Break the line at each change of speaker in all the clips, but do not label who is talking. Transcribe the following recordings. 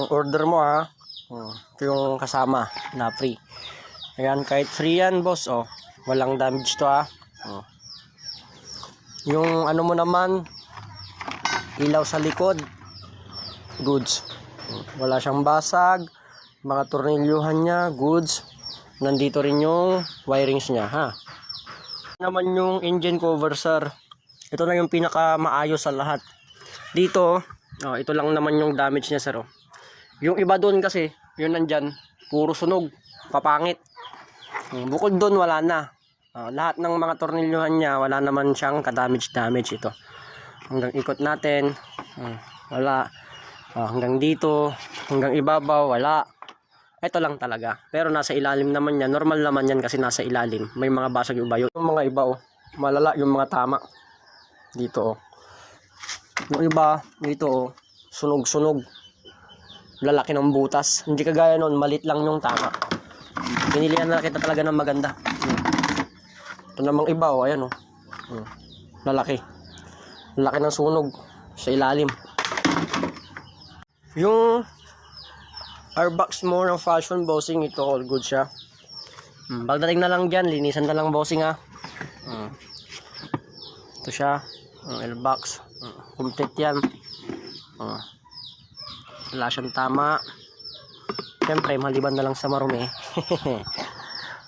yung order mo ha. Ito yung kasama na free. Ayan, kahit free yan boss, oh. Walang damage to ha. Yung ano mo naman, ilaw sa likod, goods. Wala siyang basag. Mga tornilyuhan niya, goods. Nandito rin yung wirings niya ha. Naman yung engine cover sir. Ito na yung pinaka maayos sa lahat. Dito, ito lang naman yung damage niya sir. Yung iba doon kasi, yun nandyan, puro sunog, papangit. Bukod doon wala na. Lahat ng mga tornilyuhan niya, wala naman siyang ka-damage ito. Hanggang ikot natin, wala. Hanggang dito, hanggang ibabaw, wala. Ito lang talaga. Pero nasa ilalim naman yan. Normal naman yan kasi nasa ilalim. May mga basag yung iba. Yung mga iba malala yung mga tama. Dito yung iba, dito sunog-sunog. Lalaki ng butas. Hindi kagaya nun, malit lang yung tama. Pinilihan na kita talaga ng maganda. Ito namang iba ayan lalaki. Lalaki ng sunog sa ilalim. Yung airbox mo ng fashion bossing, ito all good siya. Pagdating na lang dyan, linisan na lang bossing ha. Ito siya, ang airbox. Complete yan. Wala siyang tama. Siyempre, maliban na lang sa marumi.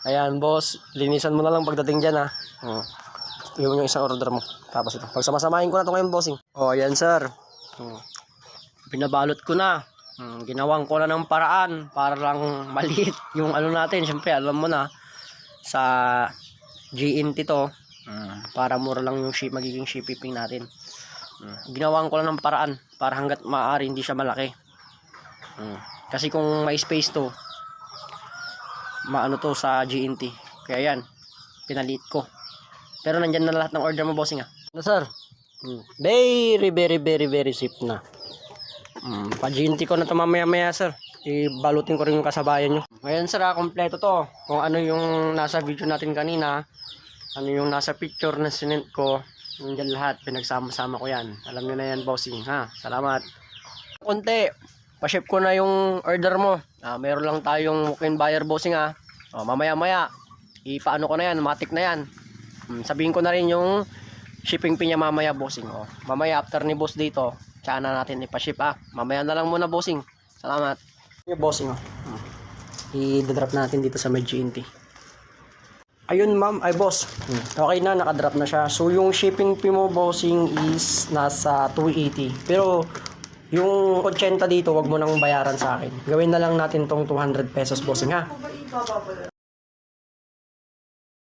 Ayan boss, linisan mo na lang pagdating dyan ha. Yung isang order mo. Tapos ito, pagsamasamahin ko na ito ngayon bossing. Ayan sir. Pinabalot ko na. Ginawang ko na ng paraan para lang maliit yung ano natin. Siyempre alam mo na sa GNT to, para mura lang yung magiging shipping natin. Ginawang ko lang ng paraan para hanggat maaari hindi siya malaki. Kasi kung may space to, maano to sa GNT. Kaya yan, pinaliit ko. Pero nandyan na lahat ng order mo bossing ha. Sir, very safe na. Pa-GNT ko na ito mamaya sir. Ibalutin ko rin yung kasabayan nyo. Ngayon sir kompleto to. Kung ano yung nasa video natin kanina, ano yung nasa picture na sinend ko, nandiyan lahat, pinagsama-sama ko yan. Alam nyo na yan bossing ha. Salamat. Konti, pa-ship ko na yung order mo. Meron lang tayong walk-in buyer bossing ha. Mamaya ipaano ko na yan, matik na yan. Sabihin ko na rin yung shipping fee niya mamaya bossing. Mamaya after ni boss dito, tsaka na natin ipa-ship mamaya na lang muna bossing. Salamat. Yung bossing i-drop natin dito sa GNT. Ayun ma'am, ay boss. Okay na, nakadrop na siya. So yung shipping fee mo bossing is nasa 280. Pero yung 80 dito, wag mo nang bayaran sa akin. Gawin na lang natin tong 200 pesos bossing ha.